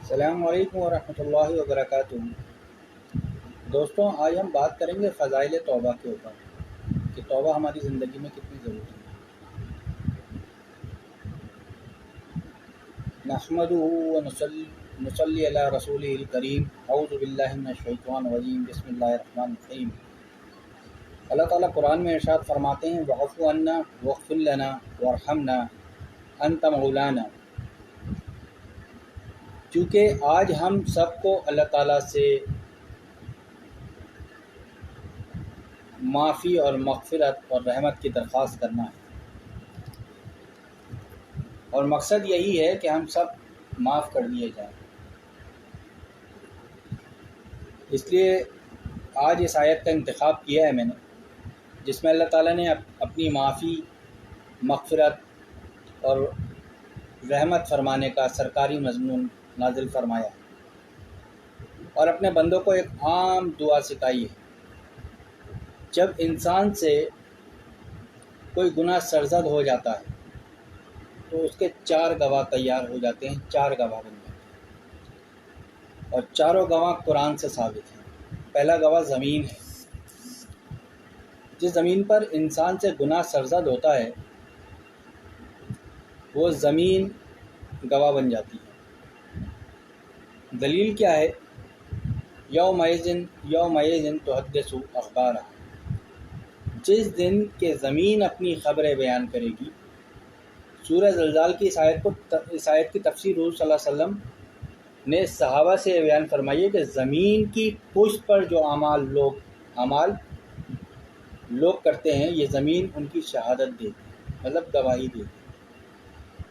السلام علیکم ورحمۃ اللہ وبرکاتہ۔ دوستوں، آج ہم بات کریں گے فضائل توبہ کے اوپر کہ توبہ ہماری زندگی میں کتنی ضروری ہے۔ نحمدہ ونصلی علی رسولہ الکریم۔ اعوذ باللہ من الشیطان الرجیم، بسم اللہ الرحمن الرحیم۔ اللہ تعالیٰ قرآن میں ارشاد فرماتے ہیں وَاعْفُ عَنَّا وَاغْفِرْ لَنَا وَارْحَمْنَا أَنْتَ مَوْلَانَا۔ چونکہ آج ہم سب کو اللہ تعالیٰ سے معافی اور مغفرت اور رحمت کی درخواست کرنا ہے، اور مقصد یہی ہے کہ ہم سب معاف کر دیے جائیں۔ اس لیے آج اس آیت کا انتخاب کیا ہے میں نے، جس میں اللہ تعالیٰ نے اپنی معافی، مغفرت اور رحمت فرمانے کا سرکاری مضمون نازل فرمایا اور اپنے بندوں کو ایک عام دعا سکھائی ہے۔ جب انسان سے کوئی گناہ سرزد ہو جاتا ہے تو اس کے 4 گواہ تیار ہو جاتے ہیں، 4 گواہ بن جاتے ہیں، اور چاروں گواہ قرآن سے ثابت ہیں۔ پہلا گواہ زمین ہے۔ جس زمین پر انسان سے گناہ سرزد ہوتا ہے وہ زمین گواہ بن جاتی ہے۔ دلیل کیا ہے؟ یومئذ تحدث اخبارہا۔ جس دن کہ زمین اپنی خبریں بیان کرے گی۔ سورہ زلزال کی اس آیت کی تفسیر حضور صلی اللہ علیہ وسلم نے صحابہ سے بیان فرمائی ہے کہ زمین کی پشت پر جو اعمال لوگ کرتے ہیں، یہ زمین ان کی شہادت دے گی، مطلب گواہی دے گی۔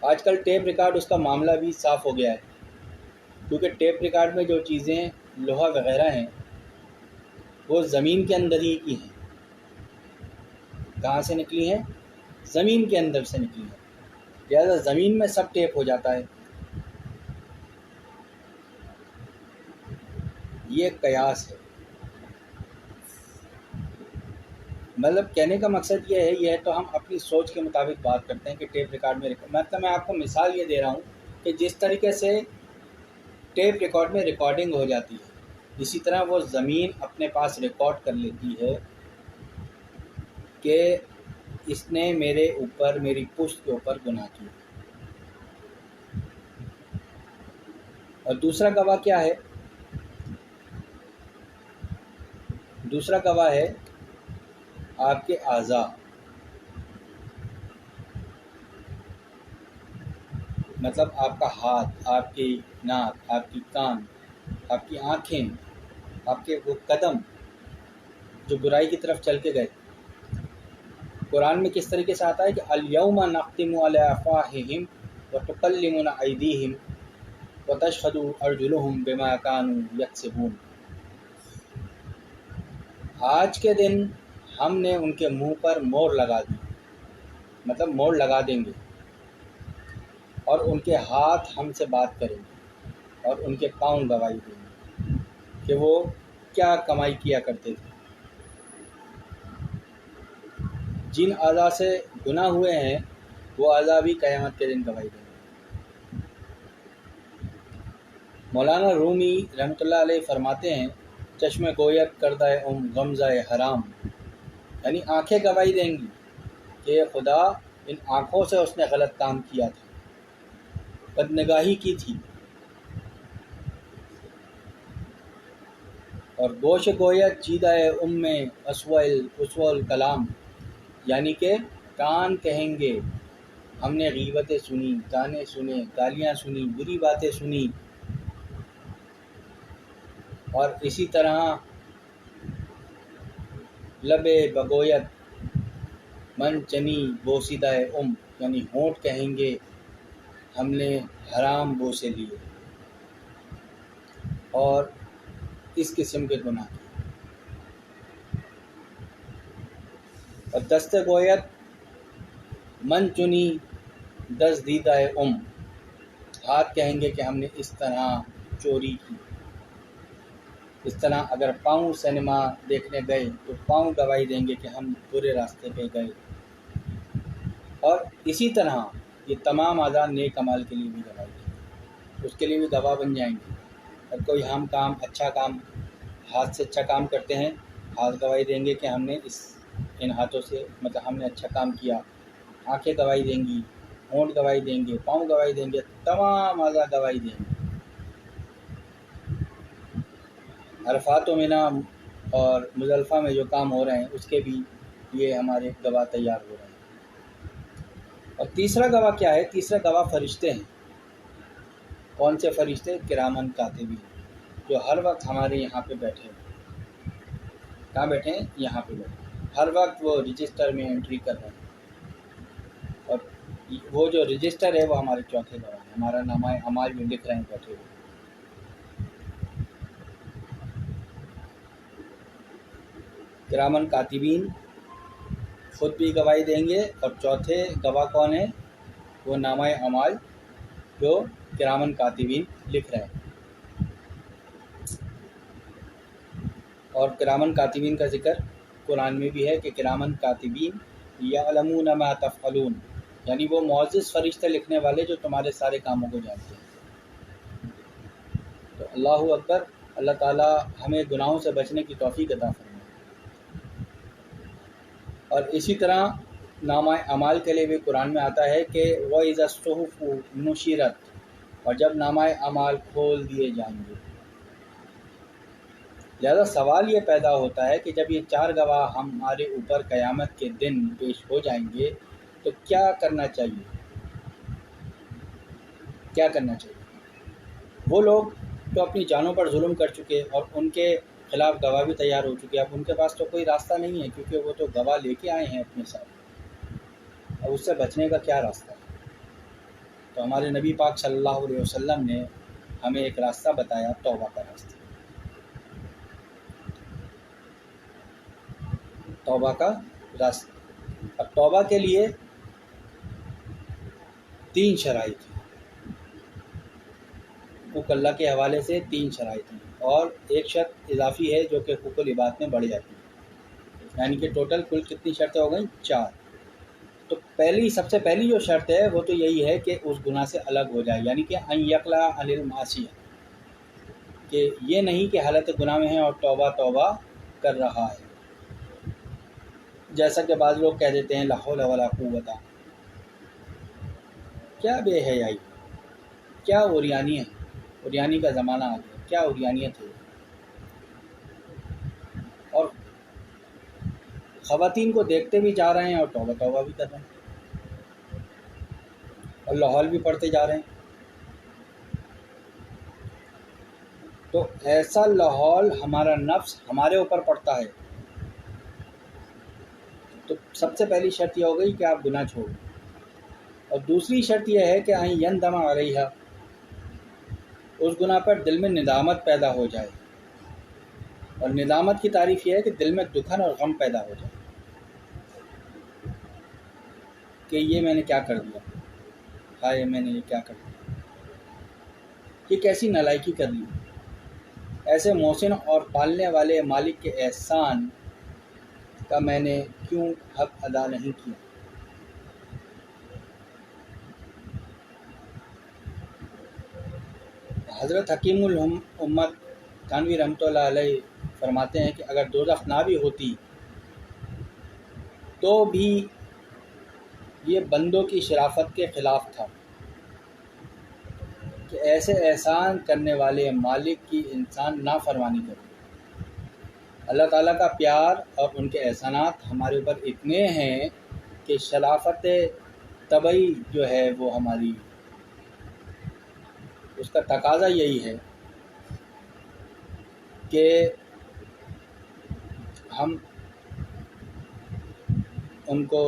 آج کل ٹیپ ریکارڈ اس کا معاملہ بھی صاف ہو گیا ہے، کیونکہ ٹیپ ریکارڈ میں جو چیزیں لوہا وغیرہ ہیں وہ زمین کے اندر ہی کی ہیں۔ کہاں سے نکلی ہیں؟ زمین کے اندر سے نکلی ہیں، لہذا زمین میں سب ٹیپ ہو جاتا ہے۔ یہ قیاس ہے، مطلب کہنے کا مقصد یہ ہے تو ہم اپنی سوچ کے مطابق بات کرتے ہیں کہ ٹیپ ریکارڈ میں مطلب میں آپ کو مثال یہ دے رہا ہوں کہ جس طریقے سے ٹیپ ریکارڈ میں ریکارڈنگ ہو جاتی ہے، اسی طرح وہ زمین اپنے پاس ریکارڈ کر لیتی ہے کہ اس نے میری پشت کے اوپر گناہ کیا۔ اور دوسرا گواہ کیا ہے؟ دوسرا گواہ ہے آپ کے اعضاء، مطلب آپ کا ہاتھ، آپ کی ناک، آپ کی کان، آپ کی آنکھیں، آپ کے وہ قدم جو برائی کی طرف چل کے گئے۔ قرآن میں کس طریقے سے آتا ہے کہ الیوم نختم علی افواہہم وتکلمنا ایدیہم وتشہد ارجلہم بما کانوا یکسبون۔ آج کے دن ہم نے ان کے منہ پر مہر لگا دی، مطلب مہر لگا دیں گے، اور ان کے ہاتھ ہم سے بات کریں گے، اور ان کے پاؤں گواہی دیں گے کہ وہ کیا کمائی کیا کرتے تھے۔ جن اعضاء سے گناہ ہوئے ہیں وہ اعضاء بھی قیامت کے دن گواہی دیں گے۔ مولانا رومی رحمۃ اللہ علیہ فرماتے ہیں چشم گویت کردہ غمزہ حرام، یعنی آنکھیں گواہی دیں گی کہ خدا ان آنکھوں سے اس نے غلط کام کیا تھا، بدنگاہی کی تھی۔ اور گوش گویت چیدہ اسوء الکلام، یعنی کہ کان کہیں گے ہم نے غیبتیں سنی، گانے سنے، گالیاں سنی، بری باتیں سنی۔ اور اسی طرح لب بگویت من چنی بوسیدہ یعنی ہونٹ کہیں گے ہم نے حرام بوسے لیے، اور اس قسم کے گناہ کیے۔ اور دست گویت من چنی دست دیدہ ہاتھ کہیں گے کہ ہم نے اس طرح چوری کی۔ اس طرح اگر پاؤں سنیما دیکھنے گئے تو پاؤں گواہی دیں گے کہ ہم برے راستے پہ گئے۔ اور اسی طرح یہ تمام اعضاء نیک اعمال کے لیے بھی گواہی دیں گے۔ اس کے لیے بھی گواہ بن جائیں گے۔ اور کوئی ہم کام اچھا کام ہاتھ سے اچھا کام کرتے ہیں، ہاتھ گواہی دیں گے کہ ہم نے ان ہاتھوں سے مطلب ہم نے اچھا کام کیا، آنکھیں گواہی دیں گی، ہونٹ گواہی دیں گے، پاؤں گواہی دیں گے، تمام اعضاء گواہی دیں گے۔ عرفات و منی اور مزدلفہ میں جو کام ہو رہے ہیں اس کے بھی یہ ہمارے گواہ تیار ہو رہے ہیں۔ اور تیسرا گواہ کیا ہے؟ تیسرا گواہ فرشتے ہیں۔ کون سے فرشتے؟ کرامن کاتبین، جو ہر وقت ہمارے یہاں پہ بیٹھے ہیں۔ کہاں بیٹھے ہیں؟ یہاں پہ بیٹھے ہیں، ہر وقت وہ رجسٹر میں انٹری کر رہے ہیں، اور وہ جو رجسٹر ہے وہ ہمارے چوتھے گواہ ہیں، ہمارا نامہ اعمال بھی لکھ رہے ہیں بیٹھے ہوئے۔ کرامن کاتبین خود بھی گواہی دیں گے، اور چوتھے گواہ کون ہیں؟ وہ نامہ اعمال جو کرامن کاتبین لکھ رہے ہیں۔ اور کرامن کاتبین کا ذکر قرآن میں بھی ہے کہ کرامن کاتبین یعلمون ما تفعلون، یعنی وہ معزز فرشتے لکھنے والے جو تمہارے سارے کاموں کو جانتے ہیں۔ تو اللہ اکبر، اللہ تعالیٰ ہمیں گناہوں سے بچنے کی توفیق عطا فرمائے۔ اور اسی طرح نامہ اعمال کے لیے بھی قرآن میں آتا ہے کہ وَإِذَا الصُّحُفُ نُشِرَتْ، اور جب نامہ اعمال کھول دیے جائیں گے۔ لہذا سوال یہ پیدا ہوتا ہے کہ جب یہ چار گواہ ہمارے اوپر قیامت کے دن پیش ہو جائیں گے تو کیا کرنا چاہیے؟ کیا کرنا چاہیے؟ وہ لوگ تو اپنی جانوں پر ظلم کر چکے اور ان کے خلاف گواہ بھی تیار ہو چکے، اب ان کے پاس تو کوئی راستہ نہیں ہے، کیونکہ وہ تو گواہ لے کے آئے ہیں اپنے ساتھ، اب اس سے بچنے کا کیا راستہ ہے؟ تو ہمارے نبی پاک صلی اللہ علیہ وسلم نے ہمیں ایک راستہ بتایا، توبہ کا راستہ۔ توبہ کا راستہ، اور توبہ کے لیے 3 شرائط ہیں، حقوق اللہ کے حوالے سے 3 شرائط ہیں، اور ایک شرط اضافی ہے جو کہ حقوق العباد میں بڑھ جاتی ہے، یعنی کہ ٹوٹل کل کتنی شرطیں ہو گئیں؟ 4۔ تو سب سے پہلی جو شرط ہے وہ تو یہی ہے کہ اس گناہ سے الگ ہو جائے، یعنی کہ ان یقلع عن المعصیہ، کہ یہ نہیں کہ حالت گناہ میں ہے اور توبہ کر رہا ہے، جیسا کہ بعض لوگ کہہ دیتے ہیں لا حول ولا قوت، کیا بے حیائی، کیا اوریانی ہے، اوریانی کا زمانہ آ گیا، کیا اوریانیت ہے۔ اور خواتین کو دیکھتے بھی جا رہے ہیں اور توبہ بھی کر رہے ہیں، اور لاہور بھی پڑھتے جا رہے ہیں۔ تو ایسا لاہور ہمارا نفس ہمارے اوپر پڑتا ہے، تو سب سے پہلی شرط یہ ہو گئی کہ آپ گناہ چھوڑیں، اور دوسری شرط یہ ہے کہ ان یندم علیہا، اس گناہ پر دل میں ندامت پیدا ہو جائے، اور ندامت کی تعریف یہ ہے کہ دل میں دکھن اور غم پیدا ہو جائے کہ یہ میں نے کیا کر دیا، ہائے میں نے یہ کیا کر دیا، یہ کیسی نالائکی کر لی، ایسے محسن اور پالنے والے مالک کے احسان کا میں نے کیوں حق ادا نہیں کیا۔ حضرت حکیم الامت تھانوی رحمۃ اللہ علیہ فرماتے ہیں کہ اگر دوزخ نہ بھی ہوتی تو بھی یہ بندوں کی شرافت کے خلاف تھا کہ ایسے احسان کرنے والے مالک کی انسان نافرمانی کرے۔ اللہ تعالیٰ کا پیار اور ان کے احسانات ہمارے اوپر اتنے ہیں کہ شرافت طبعی جو ہے وہ ہماری، اس کا تقاضا یہی ہے کہ ہم ان کو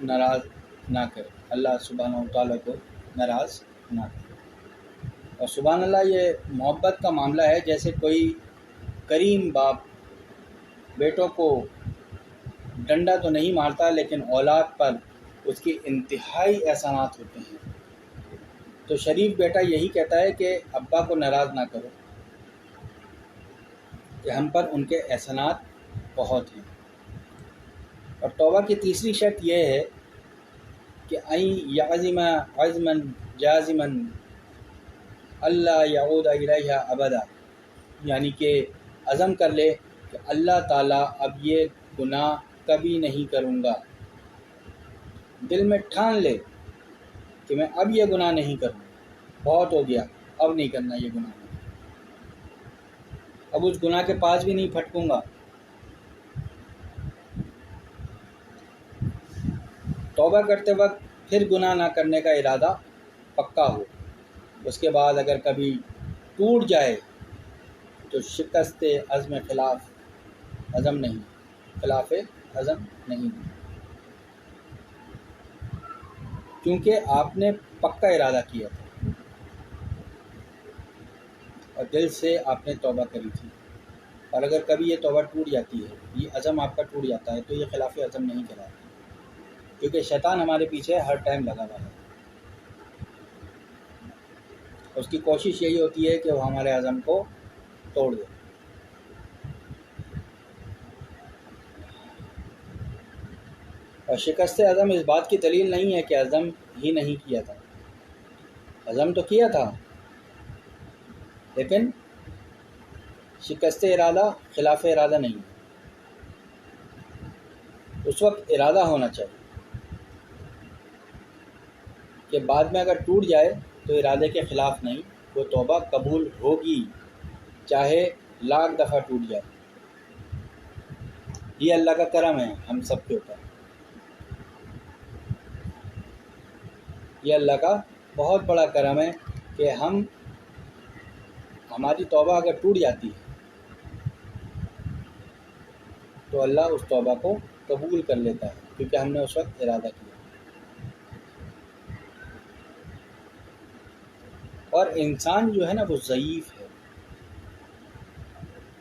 ناراض نہ کریں، اللہ سبحانہ وتعالیٰ کو ناراض نہ کریں۔ اور سبحان اللہ، یہ محبت کا معاملہ ہے، جیسے کوئی کریم باپ بیٹوں کو ڈنڈا تو نہیں مارتا لیکن اولاد پر اس کی انتہائی احسانات ہوتے ہیں، تو شریف بیٹا یہی کہتا ہے کہ ابا کو ناراض نہ کرو، کہ ہم پر ان کے احسانات بہت ہیں۔ اور توبہ کی تیسری شرط یہ ہے کہ این یعزم عزما جازما اللہ یعود الیہا ابدا، یعنی کہ عزم کر لے کہ اللہ تعالیٰ اب یہ گناہ کبھی نہیں کروں گا، دل میں ٹھان لے کہ میں اب یہ گناہ نہیں کروں، بہت ہو گیا، اب نہیں کرنا یہ گناہ، اب اس گناہ کے پاس بھی نہیں پھٹکوں گا۔ توبہ کرتے وقت پھر گناہ نہ کرنے کا ارادہ پکا ہو، اس کے بعد اگر کبھی ٹوٹ جائے تو شکست عزم خلاف عزم نہیں، کیونکہ آپ نے پکا ارادہ کیا تھا اور دل سے آپ نے توبہ کری تھی، اور اگر کبھی یہ توبہ ٹوٹ جاتی ہے، یہ عزم آپ کا ٹوٹ جاتا ہے، تو یہ خلاف عزم نہیں کہلاتا، کیونکہ شیطان ہمارے پیچھے ہر ٹائم لگا ہوا ہے، اس کی کوشش یہی ہوتی ہے کہ وہ ہمارے عزم کو توڑ دے۔ اور شکست عزم اس بات کی دلیل نہیں ہے کہ عزم ہی نہیں کیا تھا، عزم تو کیا تھا، لیکن شکست ارادہ خلاف ارادہ نہیں، اس وقت ارادہ ہونا چاہیے کہ بعد میں اگر ٹوٹ جائے تو ارادے کے خلاف نہیں، وہ توبہ قبول ہوگی، چاہے لاکھ دفعہ ٹوٹ جائے۔ یہ اللہ کا کرم ہے ہم سب کے اوپر، یہ اللہ کا بہت بڑا کرم ہے کہ ہماری توبہ اگر ٹوٹ جاتی ہے تو اللہ اس توبہ کو قبول کر لیتا ہے، کیونکہ ہم نے اس وقت ارادہ کیا۔ اور انسان جو ہے نا وہ ضعیف ہے،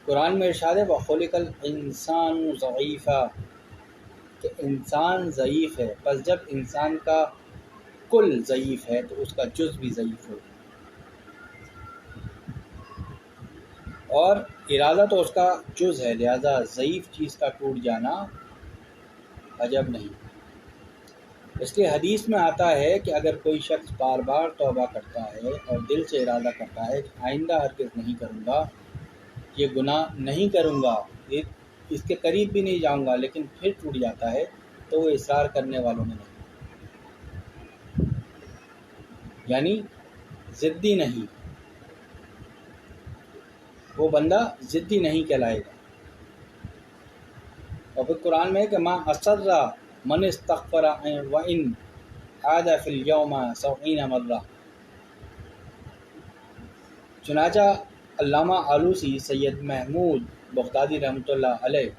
قرآن میں ارشاد ہے وَخُلِقَ الْإِنسَانُ ضَعِيفًا، کہ انسان ضعیف ہے، پس جب انسان کا کل ضعیف ہے تو اس کا جز بھی ضعیف ہوگا، اور ارادہ تو اس کا جز ہے، لہذا ضعیف چیز کا ٹوٹ جانا عجب نہیں۔ اس لیے حدیث میں آتا ہے کہ اگر کوئی شخص بار بار توبہ کرتا ہے اور دل سے ارادہ کرتا ہے کہ آئندہ ہرگز نہیں کروں گا، یہ گناہ نہیں کروں گا، اس کے قریب بھی نہیں جاؤں گا، لیکن پھر ٹوٹ جاتا ہے، تو وہ اصرار کرنے والوں میں نہیں، یعنی ضدی نہیں، وہ بندہ ضدی نہیں کہلائے گا۔ اور پھر قرآن میں ہے کہ مَا أَصَرَّ مَنِ اسْتَغْفَرَ وَإِنْ عَادَ فِي الْيَوْمِ 70 مرہ۔ چنانچہ علامہ آلوسی سید محمود بغدادی رحمۃ اللہ علیہ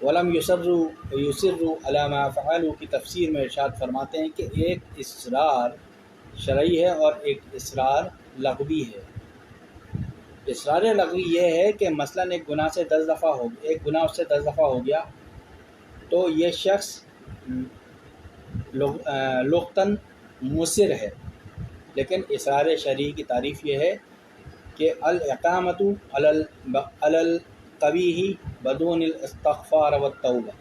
وَلَمْ يُصِرُّوا عَلَىٰ مَا فَعَلُوا کی تفسیر میں ارشاد فرماتے ہیں کہ ایک اصرار شرعی ہے اور ایک اصرار لغوی ہے۔ اصرار لغوی یہ ہے کہ مثلاً ایک گناہ سے 10 دفعہ ایک گناہ اس سے 10 دفعہ ہو گیا تو یہ شخص لغتاً مصر ہے، لیکن اصرار شرعی کی تعریف یہ ہے کہ الاقامۃ علی القبیح بدون الاستغفار والتوبہ،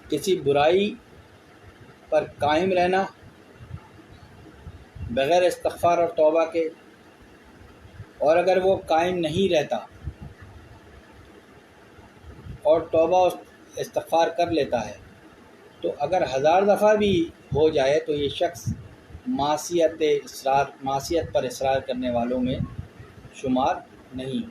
کسی برائی پر قائم رہنا بغیر استغفار اور توبہ کے، اور اگر وہ قائم نہیں رہتا اور توبہ استغفار کر لیتا ہے تو اگر 1000 دفعہ بھی ہو جائے تو یہ شخص معصیت پر اصرار کرنے والوں میں شمار نہیں۔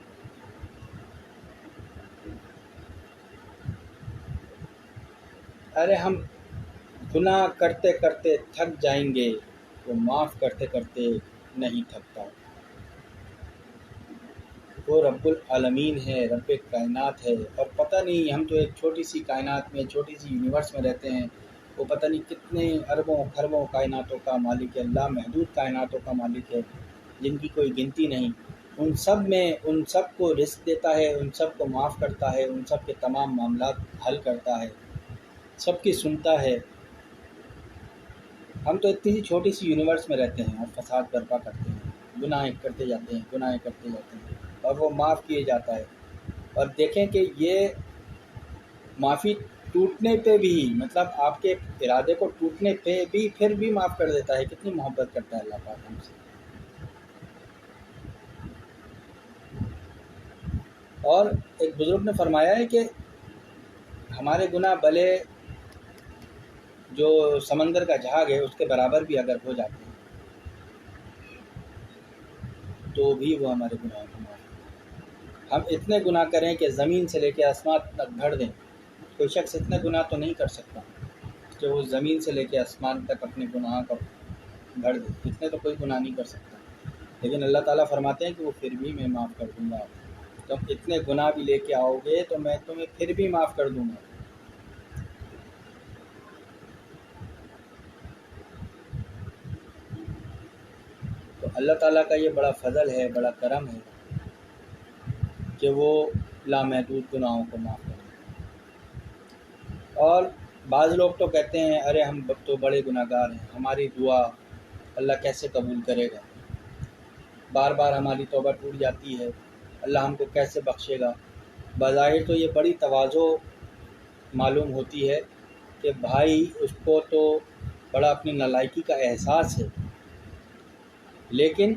ارے ہم گناہ کرتے کرتے تھک جائیں گے، وہ معاف کرتے کرتے نہیں تھکتا، وہ رب العالمین ہے، رب کائنات ہے، اور پتہ نہیں ہم تو ایک چھوٹی سی کائنات میں، چھوٹی سی یونیورس میں رہتے ہیں، وہ پتہ نہیں کتنے اربوں کھربوں کائناتوں کا مالک ہے، اللہ محدود کائناتوں کا مالک ہے جن کی کوئی گنتی نہیں، ان سب کو رزق دیتا ہے، ان سب کو معاف کرتا ہے، ان سب کے تمام معاملات حل کرتا ہے، سب کی سنتا ہے۔ ہم تو اتنی سی چھوٹی سی یونیورس میں رہتے ہیں اور فساد برپا کرتے ہیں، گناہ کرتے جاتے ہیں اور وہ معاف کیے جاتا ہے۔ اور دیکھیں کہ یہ معافی ٹوٹنے پہ بھی، مطلب آپ کے ارادے کو ٹوٹنے پہ بھی پھر بھی معاف کر دیتا ہے. کتنی محبت کرتا ہے اللہ پاک ہم سے. اور ایک بزرگ نے فرمایا ہے کہ ہمارے گناہ بلے جو سمندر کا جھاگ ہے اس کے برابر بھی اگر ہو جاتے ہیں تو بھی وہ ہمارے گناہوں کو معاف کریں. ہم اتنے گناہ کریں کہ زمین سے لے کے آسمان تک بھر دیں. کوئی شخص اتنے گناہ تو نہیں کر سکتا کہ وہ زمین سے لے کے آسمان تک اپنے گناہ کو بھر دے. اتنے تو کوئی گناہ نہیں کر سکتا، لیکن اللہ تعالیٰ فرماتے ہیں کہ وہ پھر بھی میں معاف کر دوں گا. تم اتنے گناہ بھی لے کے آؤ گے تو میں تمہیں پھر بھی معاف کر دوں گا. تو اللہ تعالیٰ کا یہ بڑا فضل ہے، بڑا کرم ہے کہ وہ لامحدود گناہوں کو معاف کریں. اور بعض لوگ تو کہتے ہیں ارے ہم تو بڑے گناہ گار ہیں، ہماری دعا اللہ کیسے قبول کرے گا، بار بار ہماری توبہ ٹوٹ جاتی ہے، اللہ ہم کو کیسے بخشے گا. بظاہر تو یہ بڑی تواضع معلوم ہوتی ہے کہ بھائی اس کو تو بڑا اپنی نالائکی کا احساس ہے، لیکن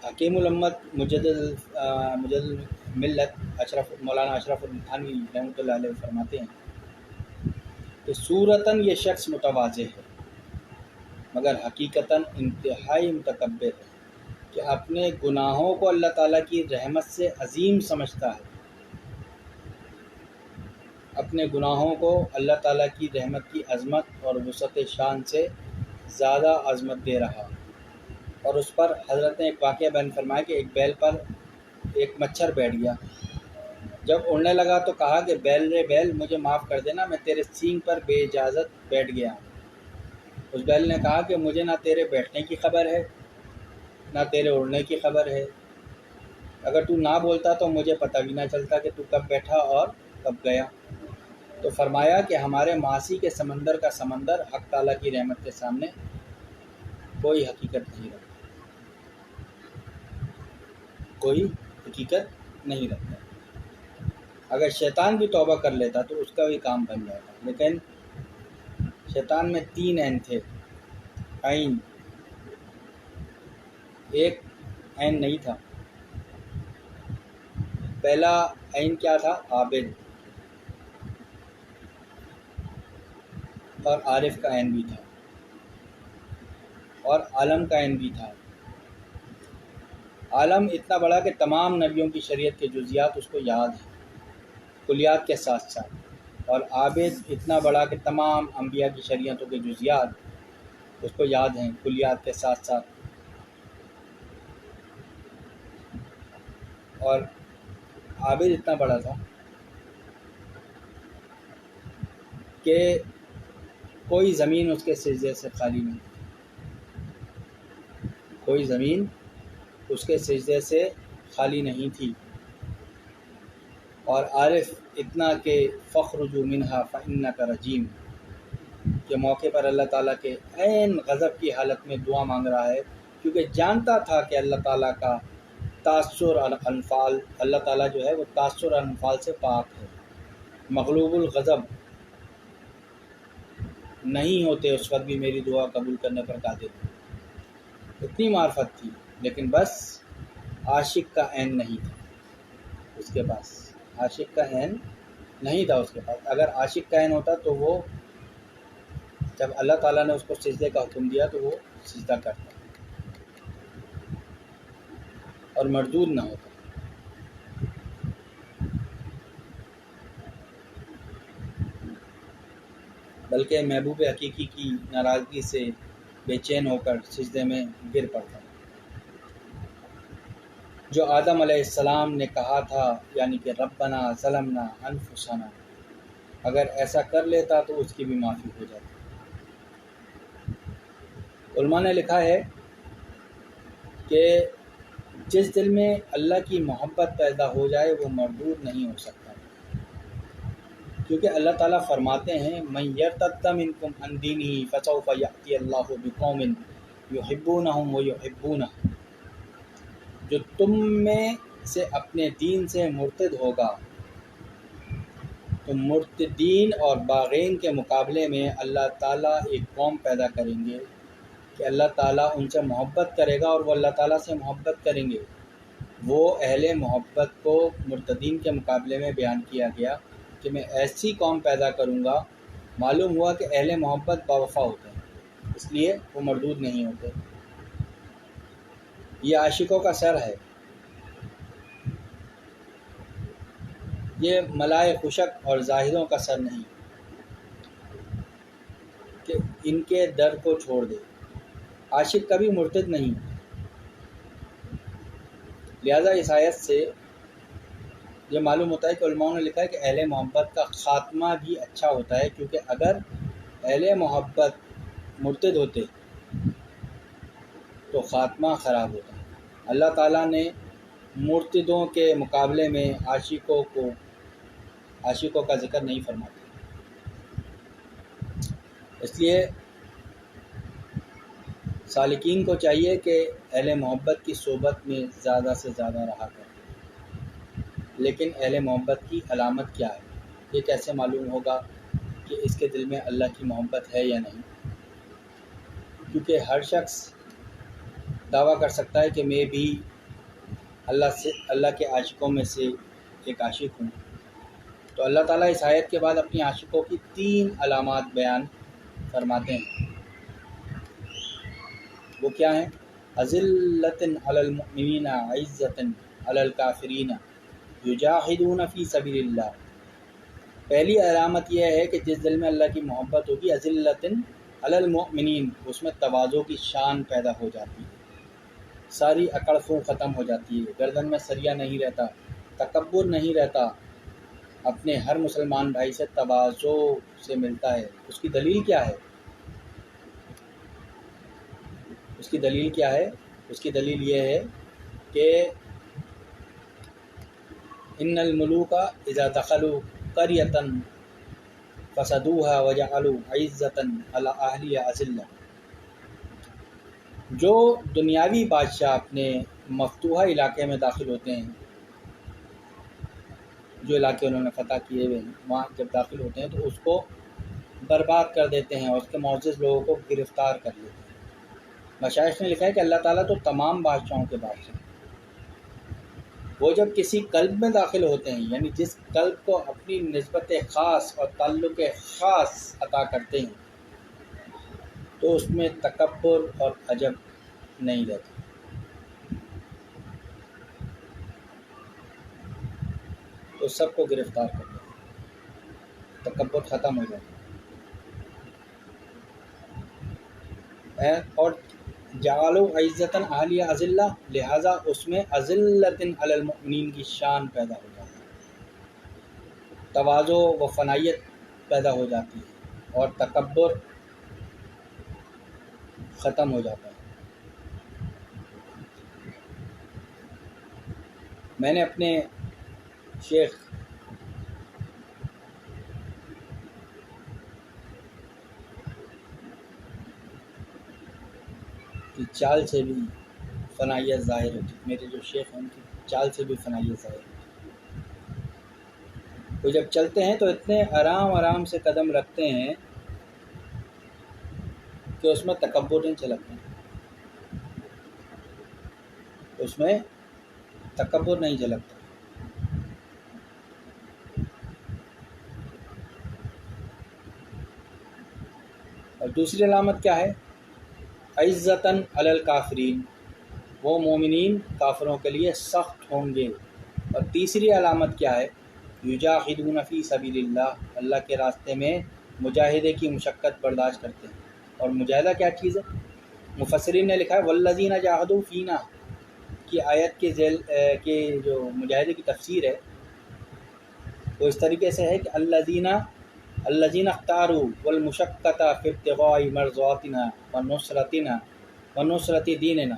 حکیم الامت مجدد ملت مولانا اشرف علی تھانوی رحمۃ اللہ علیہ فرماتے ہیں کہ صورتاً یہ شخص متواضع ہے مگر حقیقتاً انتہائی متکبر ہے کہ اپنے گناہوں کو اللہ تعالیٰ کی رحمت سے عظیم سمجھتا ہے. اپنے گناہوں کو اللہ تعالیٰ کی رحمت کی عظمت اور وسعت شان سے زیادہ عظمت دے رہا. اور اس پر حضرت نے ایک واقعہ بیان فرمایا کہ ایک بیل پر ایک مچھر بیٹھ گیا. جب اڑنے لگا تو کہا کہ بیل رے بیل مجھے معاف کر دینا، میں تیرے سینگ پر بے اجازت بیٹھ گیا. اس بیل نے کہا کہ مجھے نہ تیرے بیٹھنے کی خبر ہے نہ تیرے اڑنے کی خبر ہے. اگر تو نہ بولتا تو مجھے پتہ بھی نہ چلتا کہ تو کب بیٹھا اور کب گیا. تو فرمایا کہ ہمارے معاصی کے سمندر کا سمندر حق تعالیٰ کی رحمت کے سامنے کوئی حقیقت نہیں رکھتا، کوئی حقیقت نہیں رکھتا. اگر شیطان بھی توبہ کر لیتا تو اس کا بھی کام بن جاتا، لیکن شیطان میں 3 عین تھے. عین ایک عین نہیں تھا. پہلا عین کیا تھا؟ عابد. اور عارف کا عین بھی تھا اور عالم کا عین بھی تھا. عالم اتنا بڑا کہ تمام نبیوں کی شریعت کے جزیات اس کو یاد ہیں کلیات کے ساتھ ساتھ، اور عابد اتنا بڑا کہ تمام انبیاء کی شریعتوں کے جزیات اس کو یاد ہیں کلیات کے ساتھ ساتھ. اور عابد اتنا بڑا تھا کہ کوئی زمین اس کے سجدے سے خالی نہیں، کوئی زمین اس کے سجدے سے خالی نہیں تھی. اور عارف اتنا کہ فخرجوا منہا فإنک رجیم کے موقع پر اللہ تعالیٰ کے عین غضب کی حالت میں دعا مانگ رہا ہے، کیونکہ جانتا تھا کہ اللہ تعالیٰ کا تاثر الانفال، اللہ تعالیٰ جو ہے وہ تاثر الانفال سے پاک ہے. مغلوب الغضب نہیں ہوتے، اس وقت بھی میری دعا قبول کرنے پر قادر. اتنی معرفت تھی، لیکن بس عاشق کا عین نہیں تھا اس کے پاس. عاشق کا عین نہیں تھا اس کے پاس. اگر عاشق کا عین ہوتا تو وہ جب اللہ تعالیٰ نے اس کو سجدے کا حکم دیا تو وہ سجدہ کرتا اور مردود نہ ہوتا. بلکہ محبوب حقیقی کی ناراضگی سے بے چین ہو کر سجدے میں گر پڑتا. جو آدم علیہ السلام نے کہا تھا، یعنی کہ ربنا ظلمنا انفسنا، اگر ایسا کر لیتا تو اس کی بھی معافی ہو جاتی. علماء نے لکھا ہے کہ جس دل میں اللہ کی محبت پیدا ہو جائے وہ مردود نہیں ہو سکتا، کیونکہ اللہ تعالیٰ فرماتے ہیں من یرتد منکم عن دینہ فسوف یأتی اللہ بقوم یحبونہم ویحبونہ. جو تم میں سے اپنے دین سے مرتد ہوگا تو مرتدین اور باغین کے مقابلے میں اللہ تعالیٰ ایک قوم پیدا کریں گے کہ اللہ تعالیٰ ان سے محبت کرے گا اور وہ اللہ تعالیٰ سے محبت کریں گے۔ وہ اہل محبت کو مرتدین کے مقابلے میں بیان کیا گیا کہ میں ایسی قوم پیدا کروں گا۔ معلوم ہوا کہ اہل محبت باوفا ہوتے ہیں، اس لیے وہ مردود نہیں ہوتے۔ یہ عاشقوں کا سر ہے، یہ ملائے خشک اور زاہدوں کا سر نہیں کہ ان کے در کو چھوڑ دے۔ عاشق کبھی مرتد نہیں ہوتا۔ لہذا اس آیت سے یہ معلوم ہوتا ہے کہ علماء نے لکھا ہے کہ اہل محبت کا خاتمہ بھی اچھا ہوتا ہے، کیونکہ اگر اہل محبت مرتد ہوتے تو خاتمہ خراب ہوتا۔ اللہ تعالیٰ نے مرتدوں کے مقابلے میں عاشقوں کا ذکر نہیں فرماتا، اس لیے سالکین کو چاہیے کہ اہل محبت کی صحبت میں زیادہ سے زیادہ رہا کریں۔ لیکن اہل محبت کی علامت کیا ہے؟ یہ کیسے معلوم ہوگا کہ اس کے دل میں اللہ کی محبت ہے یا نہیں؟ کیونکہ ہر شخص دعویٰ کر سکتا ہے کہ میں بھی اللہ کے عاشقوں میں سے ایک عاشق ہوں۔ تو اللہ تعالیٰ اس آیت کے بعد اپنی عاشقوں کی 3 علامات بیان فرماتے ہیں۔ وہ کیا ہیں؟ اذلۃ علی المؤمنین عزۃ علی الکافرین یجاہدون فی سبیل اللہ۔ پہلی علامت یہ ہے کہ جس دل میں اللہ کی محبت ہوگی، اذلۃ علی المؤمنین، اس میں تواضع کی شان پیدا ہو جاتی ہے، ساری اکڑ فو ختم ہو جاتی ہے، گردن میں سریا نہیں رہتا، تکبر نہیں رہتا، اپنے ہر مسلمان بھائی سے تواضع سے ملتا ہے۔ اس کی دلیل کیا ہے؟ اس کی دلیل یہ ہے کہ ان الملوک اذا دخلوا قریۃ فسدوها وجعلوا عزۃ علی اہلها اذلہ۔ جو دنیاوی بادشاہ اپنے مفتوحہ علاقے میں داخل ہوتے ہیں، جو علاقے انہوں نے فتح کیے ہوئے ہیں، وہاں جب داخل ہوتے ہیں تو اس کو برباد کر دیتے ہیں اور اس کے معزز لوگوں کو گرفتار کر لیتے ہیں۔ مشائخ نے لکھا ہے کہ اللہ تعالیٰ تو تمام بادشاہوں کے بادشاہ ہیں۔ وہ جب کسی قلب میں داخل ہوتے ہیں، یعنی جس قلب کو اپنی نسبت خاص اور تعلق خاص عطا کرتے ہیں، تو اس میں تکبر اور عجب نہیں رہتا۔ تو سب کو گرفتار کر دیتا، تکبر ختم ہو جاتا ہے۔ اور جعلوا عزۃ اہلیہ اذلہ، لہٰذا اس میں اذلۃ علی المؤمنین کی شان پیدا ہو جاتی ہے، تواضع و فنائیت پیدا ہو جاتی ہے اور تکبر ختم ہو جاتا ہے۔ میں نے اپنے شیخ کی چال سے بھی فنائیت ظاہر ہوتی ہے، میرے جو شیخ ہیں ان کی چال سے بھی فنائیت ظاہر ہوتی ہے۔ وہ جب چلتے ہیں تو اتنے آرام سے قدم رکھتے ہیں کہ اس میں تکبر نہیں جھلکتا، اس میں تکبر نہیں جھلکتا۔ اور دوسری علامت کیا ہے؟ عزتاً علی الکافرین، وہ مومنین کافروں کے لیے سخت ہوں گے۔ اور تیسری علامت کیا ہے؟ یجاہدون فی سبیل اللہ، اللہ کے راستے میں مجاہدے کی مشقت برداشت کرتے ہیں۔ اور مجاہدہ کیا چیز ہے؟ مفسرین نے لکھا ہے والذین جاہدوا فینا کی آیت کے ذیل کے جو مجاہدے کی تفسیر ہے وہ اس طریقے سے ہے کہ الذین اختاروا والمشقۃ فی ابتغاء مرضاتنا ونصرت دیننا،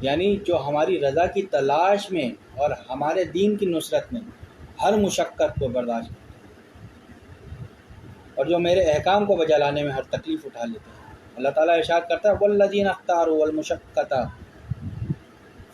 یعنی جو ہماری رضا کی تلاش میں اور ہمارے دین کی نصرت میں ہر مشقت کو برداشت کرتے ہیں، اور جو میرے احکام کو بجا لانے میں ہر تکلیف اٹھا لیتے ہیں۔ اللہ تعالیٰ ارشاد کرتا ہے والذین اختاروا والمشقۃ